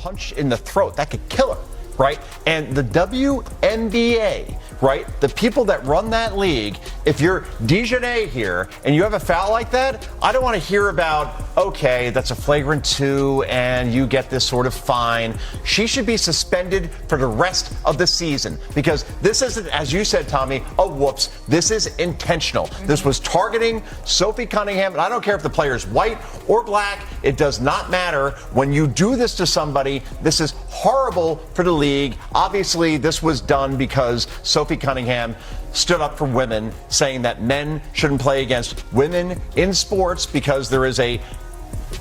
punch in the throat. That could kill her, right? And the WNBA, right? The people that run that league, if you're DiJonai here and you have a foul like that, I don't want to hear about, okay, that's a flagrant 2 and you get this sort of fine. She should be suspended for the rest of the season because this isn't, as you said, Tommy, a whoops. This is intentional. This was targeting Sophie Cunningham, and I don't care if the player is white or black. It does not matter. When you do this to somebody, this is horrible for the league. Obviously, this was done because Sophie Cunningham stood up for women, saying that men shouldn't play against women in sports because there is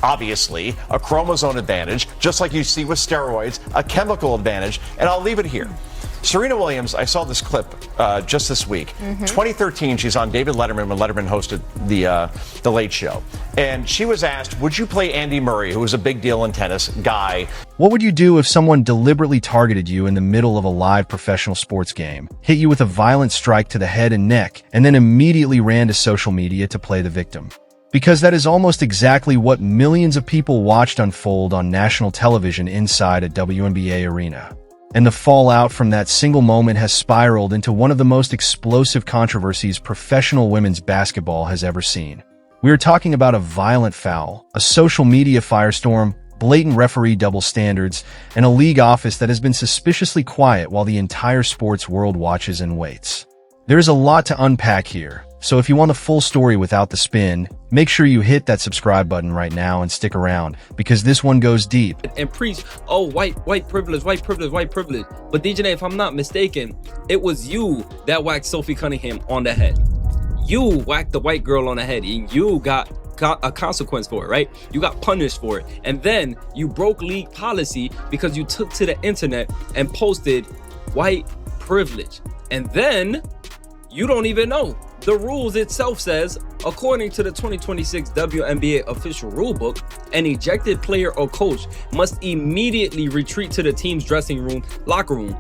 obviously a chromosome advantage, just like you see with steroids, a chemical advantage. And I'll leave it here. Serena Williams, I saw this clip just this week. 2013, she's on David Letterman when Letterman hosted the Late Show. And she was asked, would you play Andy Murray, who was a big deal in tennis guy? What would you do if someone deliberately targeted you in the middle of a live professional sports game, hit you with a violent strike to the head and neck, and then immediately ran to social media to play the victim? Because that is almost exactly what millions of people watched unfold on national television inside a WNBA arena. And the fallout from that single moment has spiraled into one of the most explosive controversies professional women's basketball has ever seen. We are talking about a violent foul, a social media firestorm, blatant referee double standards, and a league office that has been suspiciously quiet while the entire sports world watches and waits. There is a lot to unpack here, so if you want the full story without the spin, make sure you hit that subscribe button right now and stick around, because this one goes deep. And preach, oh, white privilege, white privilege, white privilege. But DiJonai, if I'm not mistaken, it was you that whacked Sophie Cunningham on the head. You whacked the white girl on the head, and you got a consequence for it, right? You got punished for it. And then you broke league policy because you took to the internet and posted white privilege. And then you don't even know. The rules itself says, according to the 2026 WNBA official rulebook, an ejected player or coach must immediately retreat to the team's dressing room, locker room,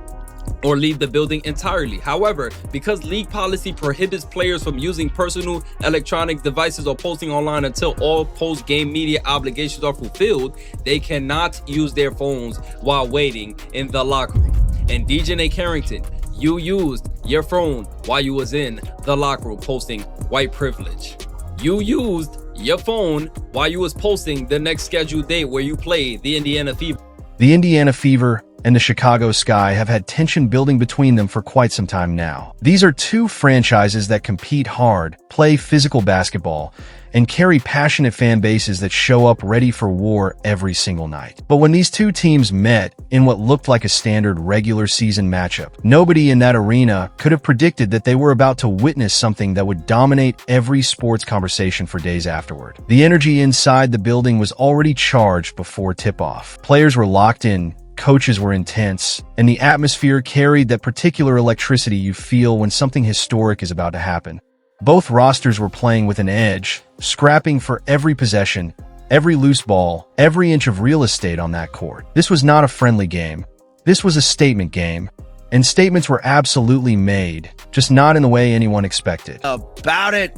or leave the building entirely. However, because league policy prohibits players from using personal electronic devices or posting online until all post-game media obligations are fulfilled, they cannot use their phones while waiting in the locker room. And DiJonai Carrington, you used your phone while you was in the locker room posting white privilege. You used your phone while you was posting the next scheduled date where you play the Indiana Fever. The Indiana Fever and the Chicago Sky have had tension building between them for quite some time now. These are two franchises that compete hard, play physical basketball, and carry passionate fan bases that show up ready for war every single night. But when these two teams met in what looked like a standard regular season matchup, nobody in that arena could have predicted that they were about to witness something that would dominate every sports conversation for days afterward. The energy inside the building was already charged before tip-off. Players were locked in, coaches were intense, and the atmosphere carried that particular electricity you feel when something historic is about to happen. Both rosters were playing with an edge, scrapping for every possession, every loose ball, every inch of real estate on that court. This was not a friendly game. This was a statement game. And statements were absolutely made, just not in the way anyone expected. About it.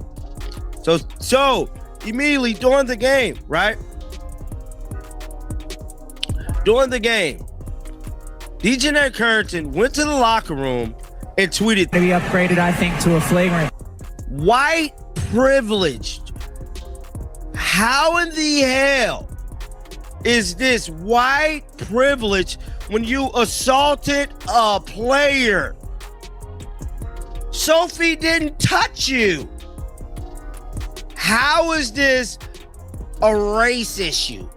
So immediately during the game, right? During the game, DiJonai Carrington went to the locker room and tweeted, to be upgraded, I think, to a flagrant. White privileged. How in the hell is this white privilege when you assaulted a player? Sophie didn't touch you. How is this a race issue?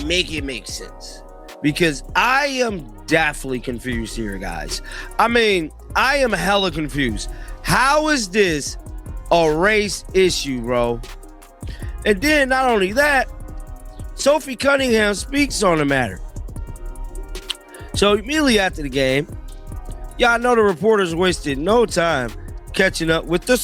Make it make sense. Because I am definitely confused here, guys. I mean, I am hella confused. How is this a race issue, bro? And then not only that, Sophie Cunningham speaks on the matter. So immediately after the game, y'all know the reporters wasted no time catching up with the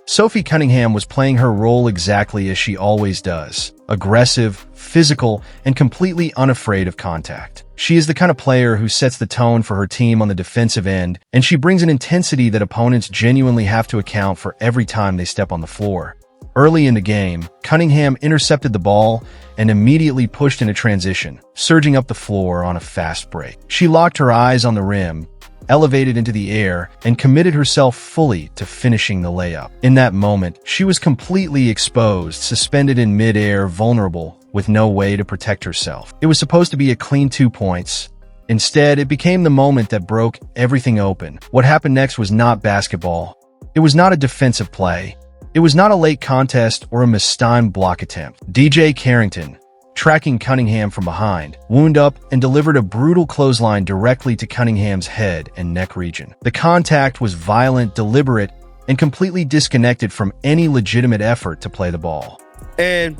Sophie Cunningham was playing her role exactly as she always does. Aggressive, physical, and completely unafraid of contact. She is the kind of player who sets the tone for her team on the defensive end, and she brings an intensity that opponents genuinely have to account for every time they step on the floor. Early in the game, Cunningham intercepted the ball and immediately pushed into transition, surging up the floor on a fast break. She locked her eyes on the rim, elevated into the air, and committed herself fully to finishing the layup. In that moment, she was completely exposed, suspended in midair, vulnerable, with no way to protect herself. It was supposed to be a clean 2 points. Instead, it became the moment that broke everything open. What happened next was not basketball. It was not a defensive play. It was not a late contest or a mistimed block attempt. DiJonai Carrington, tracking Cunningham from behind, wound up and delivered a brutal clothesline directly to Cunningham's head and neck region. The contact was violent, deliberate, and completely disconnected from any legitimate effort to play the ball. And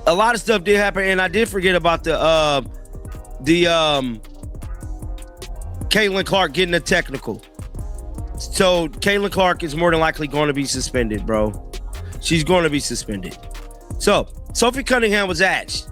a lot of stuff did happen, and I did forget about the Caitlin Clark getting a technical. So Caitlin Clark is more than likely going to be suspended, bro. She's going to be suspended. So Sophie Cunningham was asked.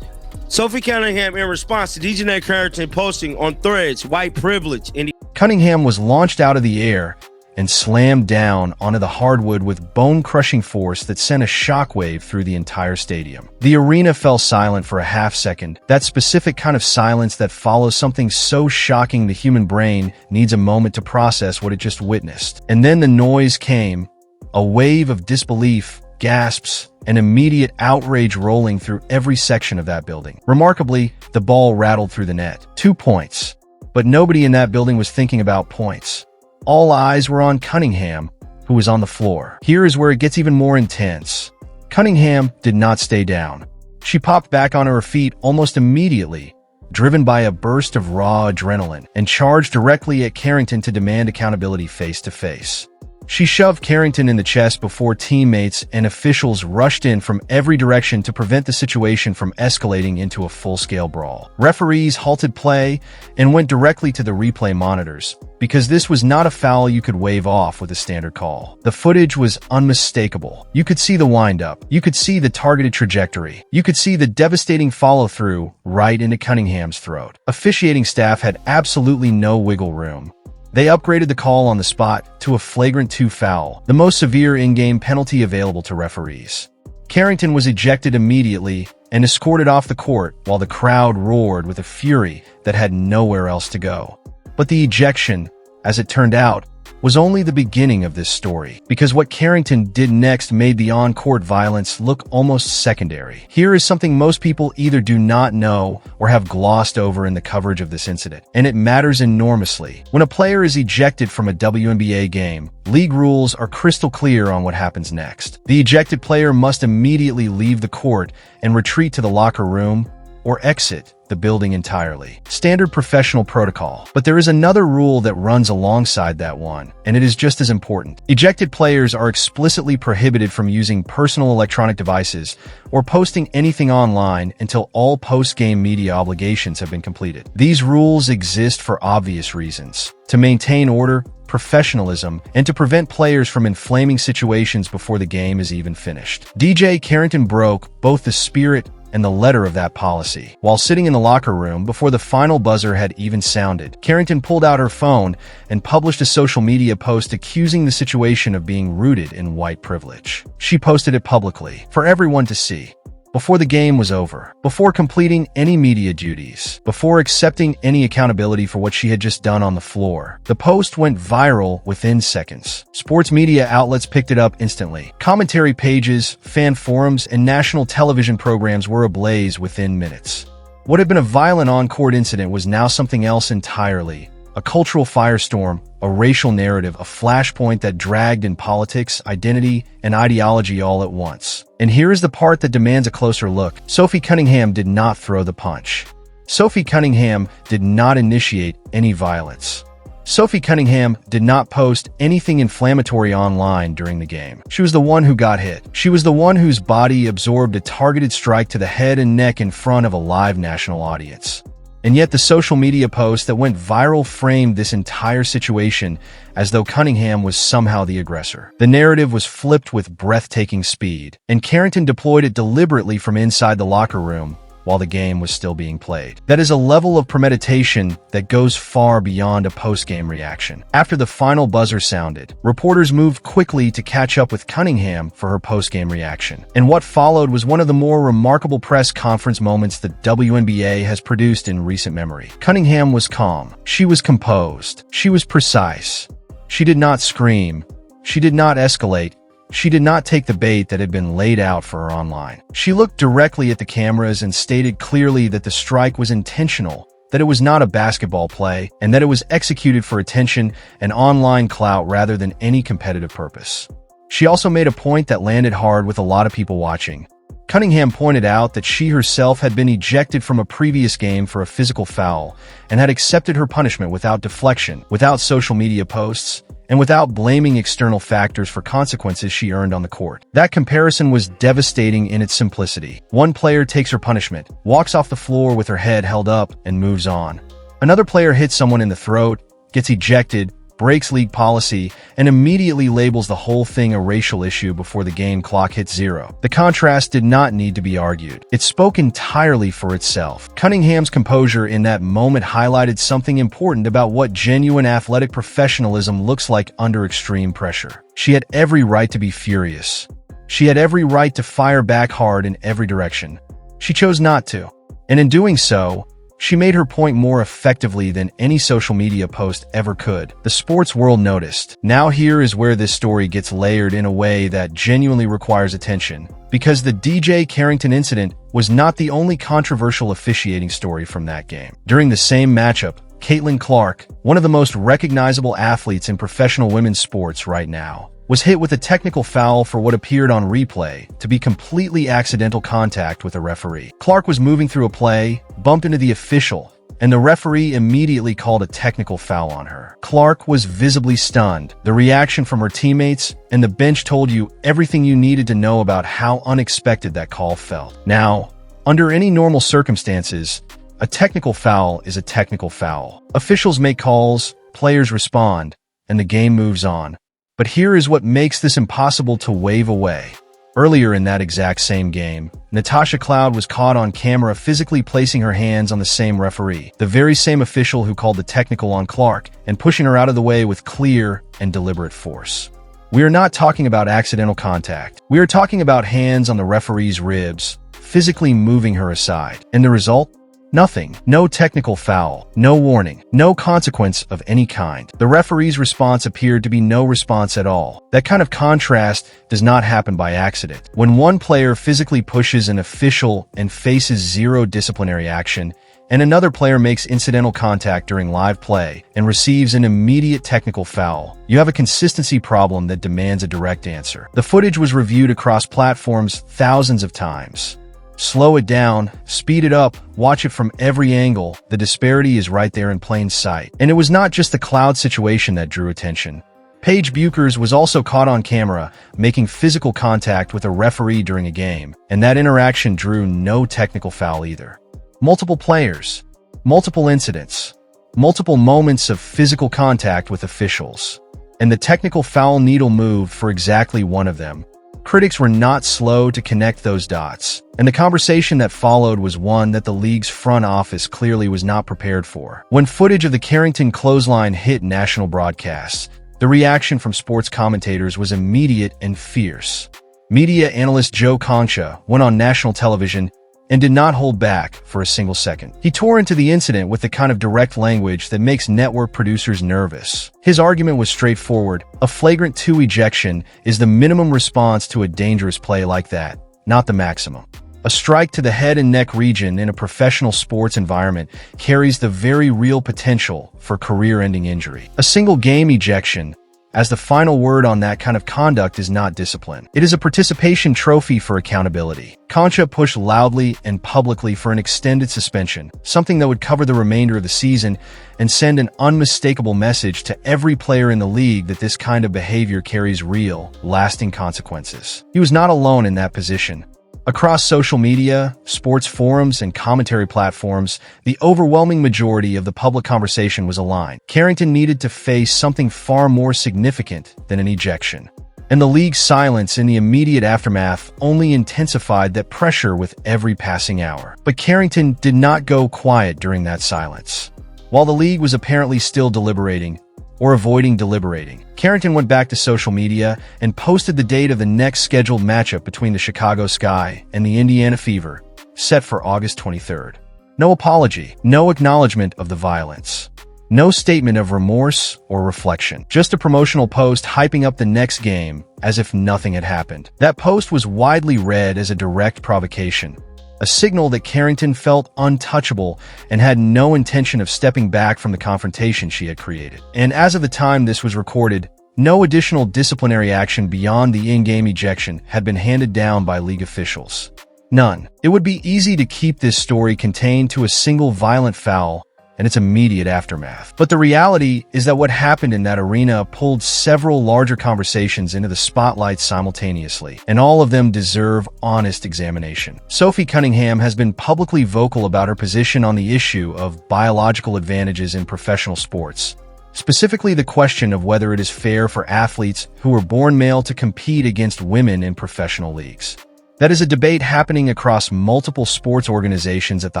Sophie Cunningham, in response to DiJonai Carrington posting on Threads, white privilege. Cunningham was launched out of the air and slammed down onto the hardwood with bone-crushing force that sent a shockwave through the entire stadium. The arena fell silent for a half second, that specific kind of silence that follows something so shocking the human brain needs a moment to process what it just witnessed. And then the noise came, a wave of disbelief, gasps, and immediate outrage rolling through every section of that building. Remarkably, the ball rattled through the net. 2 points. But nobody in that building was thinking about points. All eyes were on Cunningham, who was on the floor. Here is where it gets even more intense. Cunningham did not stay down. She popped back on her feet almost immediately, driven by a burst of raw adrenaline, and charged directly at Carrington to demand accountability face to face. She shoved Carrington in the chest before teammates and officials rushed in from every direction to prevent the situation from escalating into a full-scale brawl. Referees halted play and went directly to the replay monitors, because this was not a foul you could wave off with a standard call. The footage was unmistakable. You could see the wind-up. You could see the targeted trajectory. You could see the devastating follow-through right into Cunningham's throat. Officiating staff had absolutely no wiggle room. They upgraded the call on the spot to a flagrant 2 foul, the most severe in-game penalty available to referees. Carrington was ejected immediately and escorted off the court while the crowd roared with a fury that had nowhere else to go. But the ejection, as it turned out, was only the beginning of this story, because what Carrington did next made the on-court violence look almost secondary. Here is something most people either do not know or have glossed over in the coverage of this incident, and it matters enormously. When a player is ejected from a WNBA game, league rules are crystal clear on what happens next. The ejected player must immediately leave the court and retreat to the locker room or exit the building entirely. Standard professional protocol. But there is another rule that runs alongside that one, and it is just as important. Ejected players are explicitly prohibited from using personal electronic devices or posting anything online until all post-game media obligations have been completed. These rules exist for obvious reasons: to maintain order, professionalism, and to prevent players from inflaming situations before the game is even finished. DiJonai Carrington broke both the spirit and the letter of that policy. While sitting in the locker room before the final buzzer had even sounded, Carrington pulled out her phone and published a social media post accusing the situation of being rooted in white privilege. She posted it publicly for everyone to see. Before the game was over, before completing any media duties, before accepting any accountability for what she had just done on the floor. The post went viral within seconds. Sports media outlets picked it up instantly. Commentary pages, fan forums, and national television programs were ablaze within minutes. What had been a violent on-court incident was now something else entirely. A cultural firestorm, a racial narrative, a flashpoint that dragged in politics, identity, and ideology all at once. And here is the part that demands a closer look. Sophie Cunningham did not throw the punch. Sophie Cunningham did not initiate any violence. Sophie Cunningham did not post anything inflammatory online during the game. She was the one who got hit. She was the one whose body absorbed a targeted strike to the head and neck in front of a live national audience. And yet the social media post that went viral framed this entire situation as though Cunningham was somehow the aggressor. The narrative was flipped with breathtaking speed, and Carrington deployed it deliberately from inside the locker room, while the game was still being played. That is a level of premeditation that goes far beyond a post-game reaction. After the final buzzer sounded, reporters moved quickly to catch up with Cunningham for her post-game reaction. And what followed was one of the more remarkable press conference moments the WNBA has produced in recent memory. Cunningham was calm. She was composed. She was precise. She did not scream. She did not escalate. She did not take the bait that had been laid out for her online. She looked directly at the cameras and stated clearly that the strike was intentional, that it was not a basketball play, and that it was executed for attention and online clout rather than any competitive purpose. She also made a point that landed hard with a lot of people watching. Cunningham pointed out that she herself had been ejected from a previous game for a physical foul and had accepted her punishment without deflection, without social media posts, and without blaming external factors for consequences she earned on the court. That comparison was devastating in its simplicity. One player takes her punishment, walks off the floor with her head held up, and moves on. Another player hits someone in the throat, gets ejected, breaks league policy, and immediately labels the whole thing a racial issue before the game clock hits 0. The contrast did not need to be argued. It spoke entirely for itself. Cunningham's composure in that moment highlighted something important about what genuine athletic professionalism looks like under extreme pressure. She had every right to be furious. She had every right to fire back hard in every direction. She chose not to. And in doing so, she made her point more effectively than any social media post ever could. The sports world noticed. Now here is where this story gets layered in a way that genuinely requires attention, because the DiJonai Carrington incident was not the only controversial officiating story from that game. During the same matchup, Caitlin Clark, one of the most recognizable athletes in professional women's sports right now, was hit with a technical foul for what appeared on replay to be completely accidental contact with a referee. Clark was moving through a play, bumped into the official, and the referee immediately called a technical foul on her. Clark was visibly stunned. The reaction from her teammates and the bench told you everything you needed to know about how unexpected that call felt. Now, under any normal circumstances, a technical foul is a technical foul. Officials make calls, players respond, and the game moves on. But here is what makes this impossible to wave away. Earlier in that exact same game, Natasha Cloud was caught on camera physically placing her hands on the same referee, the very same official who called the technical on Clark, and pushing her out of the way with clear and deliberate force. We are not talking about accidental contact. We are talking about hands on the referee's ribs, physically moving her aside. And the result? Nothing. No technical foul. No warning. No consequence of any kind. The referee's response appeared to be no response at all. That kind of contrast does not happen by accident. When one player physically pushes an official and faces 0 disciplinary action, and another player makes incidental contact during live play and receives an immediate technical foul, you have a consistency problem that demands a direct answer. The footage was reviewed across platforms thousands of times. Slow it down, speed it up, watch it from every angle. The disparity is right there in plain sight. And it was not just the Cloud situation that drew attention. Paige Buchers was also caught on camera, making physical contact with a referee during a game, and that interaction drew no technical foul either. Multiple players, multiple incidents, multiple moments of physical contact with officials, and the technical foul needle moved for exactly one of them. Critics were not slow to connect those dots, and the conversation that followed was one that the league's front office clearly was not prepared for. When footage of the Carrington clothesline hit national broadcasts, the reaction from sports commentators was immediate and fierce. Media analyst Joe Concha went on national television and did not hold back for a single second. He tore into the incident with the kind of direct language that makes network producers nervous. His argument was straightforward. A flagrant 2 ejection is the minimum response to a dangerous play like that, not the maximum. A strike to the head and neck region in a professional sports environment carries the very real potential for career-ending injury. A single game ejection, as the final word on that kind of conduct, is not discipline. It is a participation trophy for accountability. Concha pushed loudly and publicly for an extended suspension, something that would cover the remainder of the season and send an unmistakable message to every player in the league that this kind of behavior carries real, lasting consequences. He was not alone in that position. Across social media, sports forums, and commentary platforms, the overwhelming majority of the public conversation was aligned. Carrington needed to face something far more significant than an ejection. and the league's silence in the immediate aftermath only intensified that pressure with every passing hour. But Carrington did not go quiet during that silence. While the league was apparently still deliberating, or avoiding deliberating, Carrington went back to social media and posted the date of the next scheduled matchup between the Chicago Sky and the Indiana Fever, set for August 23rd. No apology, no acknowledgement of the violence. No statement of remorse or reflection. Just a promotional post hyping up the next game as if nothing had happened. That post was widely read as a direct provocation, a signal that Carrington felt untouchable and had no intention of stepping back from the confrontation she had created. And as of the time this was recorded, no additional disciplinary action beyond the in-game ejection had been handed down by league officials. None. It would be easy to keep this story contained to a single violent foul and its immediate aftermath. But the reality is that what happened in that arena pulled several larger conversations into the spotlight simultaneously, and all of them deserve honest examination. Sophie Cunningham has been publicly vocal about her position on the issue of biological advantages in professional sports, specifically the question of whether it is fair for athletes who were born male to compete against women in professional leagues. That is a debate happening across multiple sports organizations at the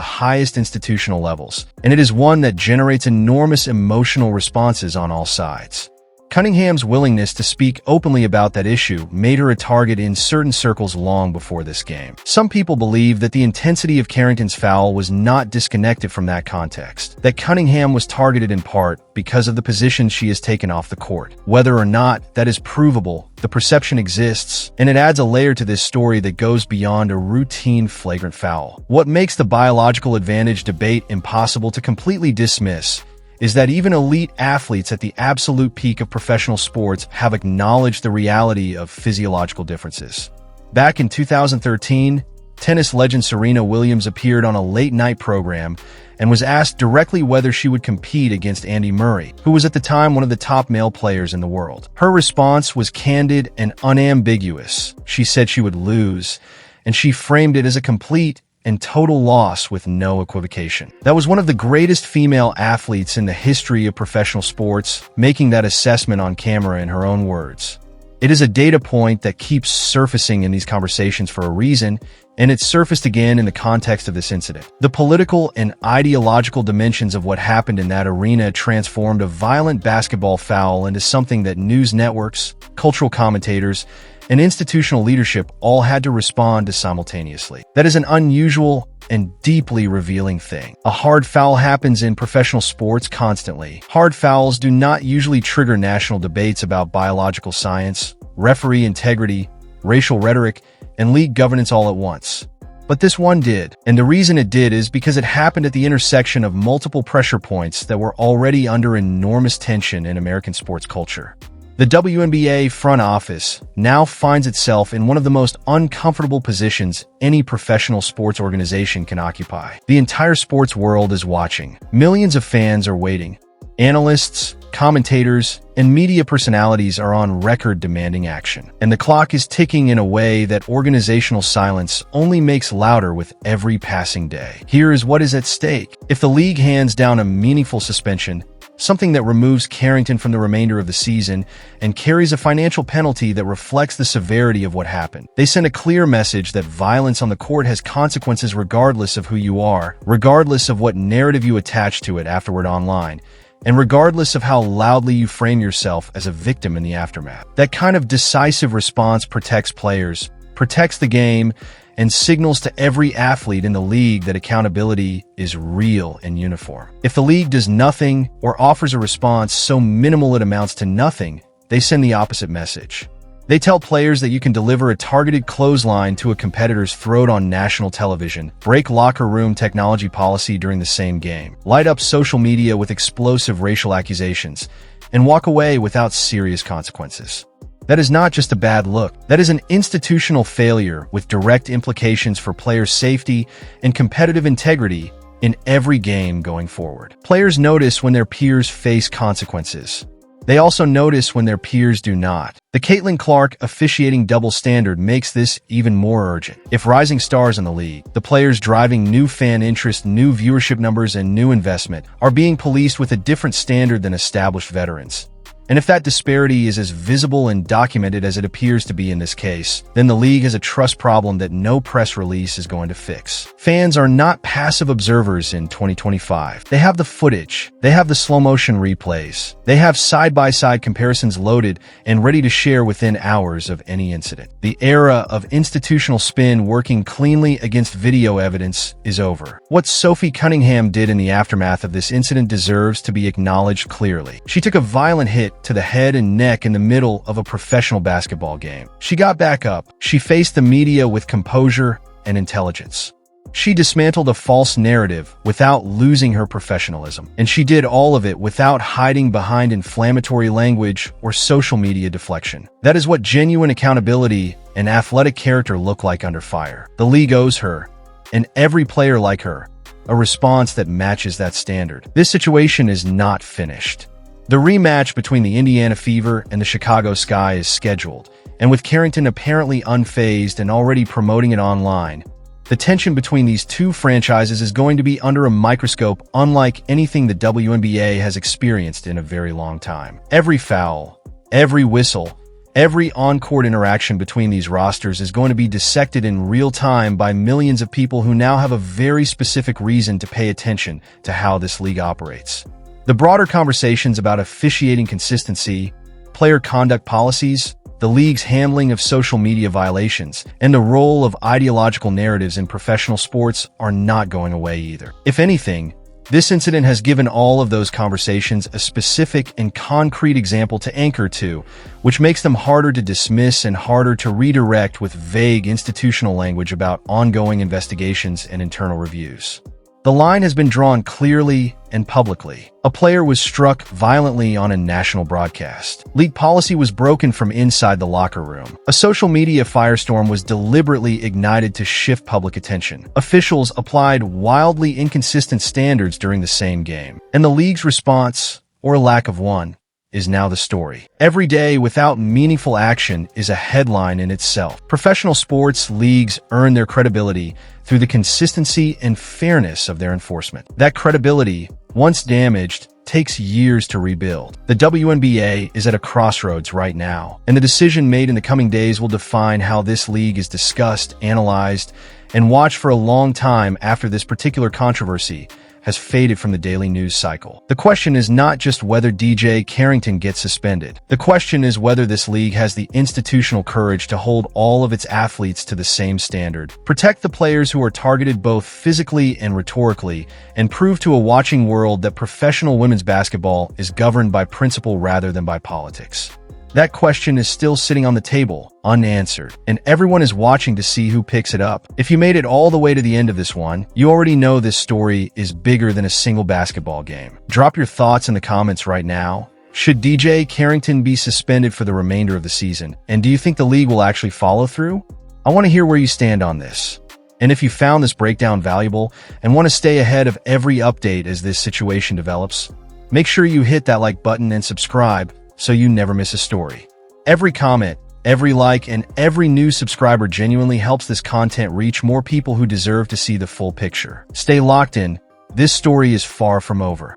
highest institutional levels, and it is one that generates enormous emotional responses on all sides. Cunningham's willingness to speak openly about that issue made her a target in certain circles long before this game. Some people believe that the intensity of Carrington's foul was not disconnected from that context, that Cunningham was targeted in part because of the position she has taken off the court. Whether or not that is provable, the perception exists, and it adds a layer to this story that goes beyond a routine flagrant foul. What makes the biological advantage debate impossible to completely dismiss is that even elite athletes at the absolute peak of professional sports have acknowledged the reality of physiological differences. Back in 2013, tennis legend Serena Williams appeared on a late-night program and was asked directly whether she would compete against Andy Murray, who was at the time one of the top male players in the world. Her response was candid and unambiguous. She said she would lose, and she framed it as a complete and total loss with no equivocation. That was one of the greatest female athletes in the history of professional sports, making that assessment on camera in her own words. It is a data point that keeps surfacing in these conversations for a reason, and it surfaced again in the context of this incident. The political and ideological dimensions of what happened in that arena transformed a violent basketball foul into something that news networks, cultural commentators, and institutional leadership all had to respond to simultaneously. That is an unusual and deeply revealing thing. A hard foul happens in professional sports constantly. Hard fouls do not usually trigger national debates about biological science, referee integrity, racial rhetoric, and league governance all at once. But this one did, and the reason it did is because it happened at the intersection of multiple pressure points that were already under enormous tension in American sports culture. The WNBA front office now finds itself in one of the most uncomfortable positions any professional sports organization can occupy. The entire sports world is watching. Millions of fans are waiting. Analysts, commentators, and media personalities are on record demanding action. And the clock is ticking in a way that organizational silence only makes louder with every passing day. Here is what is at stake. If the league hands down a meaningful suspension, something that removes Carrington from the remainder of the season and carries a financial penalty that reflects the severity of what happened, they send a clear message that violence on the court has consequences regardless of who you are, regardless of what narrative you attach to it afterward online, and regardless of how loudly you frame yourself as a victim in the aftermath. That kind of decisive response protects players, protects the game, and signals to every athlete in the league that accountability is real and uniform. If the league does nothing or offers a response so minimal it amounts to nothing, they send the opposite message. They tell players that you can deliver a targeted clothesline to a competitor's throat on national television, break locker room technology policy during the same game, light up social media with explosive racial accusations, and walk away without serious consequences. That is not just a bad look. That is an institutional failure with direct implications for players' safety and competitive integrity in every game going forward. Players notice when their peers face consequences. They also notice when their peers do not. The Caitlin Clark officiating double standard makes this even more urgent. If rising stars in the league, the players driving new fan interest, new viewership numbers, and new investment, are being policed with a different standard than established veterans, And if that disparity is as visible and documented as it appears to be in this case, then the league has a trust problem that no press release is going to fix. Fans are not passive observers in 2025. They have the footage. They have the slow-motion replays. They have side-by-side comparisons loaded and ready to share within hours of any incident. The era of institutional spin working cleanly against video evidence is over. What Sophie Cunningham did in the aftermath of this incident deserves to be acknowledged clearly. She took a violent hit to the head and neck in the middle of a professional basketball game. She got back up. She faced the media with composure and intelligence. She dismantled a false narrative without losing her professionalism. And she did all of it without hiding behind inflammatory language or social media deflection. That is what genuine accountability and athletic character look like under fire. The league owes her, and every player like her, a response that matches that standard. This situation is not finished. The rematch between the Indiana Fever and the Chicago Sky is scheduled, and with Carrington apparently unfazed and already promoting it online, the tension between these two franchises is going to be under a microscope unlike anything the WNBA has experienced in a very long time. Every foul, every whistle, every on-court interaction between these rosters is going to be dissected in real time by millions of people who now have a very specific reason to pay attention to how this league operates. The broader conversations about officiating consistency, player conduct policies, the league's handling of social media violations, and the role of ideological narratives in professional sports are not going away either. If anything, this incident has given all of those conversations a specific and concrete example to anchor to, which makes them harder to dismiss and harder to redirect with vague institutional language about ongoing investigations and internal reviews. The line has been drawn clearly and publicly. A player was struck violently on a national broadcast. League policy was broken from inside the locker room. A social media firestorm was deliberately ignited to shift public attention. Officials applied wildly inconsistent standards during the same game. And the league's response, or lack of one, is now the story. Every day without meaningful action is a headline in itself. Professional sports leagues earn their credibility through the consistency and fairness of their enforcement. That credibility, once damaged, takes years to rebuild. The WNBA is at a crossroads right now, and the decision made in the coming days will define how this league is discussed, analyzed, and watched for a long time after this particular controversy has faded from the daily news cycle. The question is not just whether DiJonai Carrington gets suspended. The question is whether this league has the institutional courage to hold all of its athletes to the same standard, protect the players who are targeted both physically and rhetorically, and prove to a watching world that professional women's basketball is governed by principle rather than by politics. That question is still sitting on the table, unanswered, and everyone is watching to see who picks it up. If you made it all the way to the end of this one, you already know this story is bigger than a single basketball game. Drop your thoughts in the comments right now. Should DiJonai Carrington be suspended for the remainder of the season? And do you think the league will actually follow through? I want to hear where you stand on this. And if you found this breakdown valuable and want to stay ahead of every update as this situation develops, make sure you hit that like button and subscribe so you never miss a story. Every comment, every like, and every new subscriber genuinely helps this content reach more people who deserve to see the full picture. Stay locked in. This story is far from over.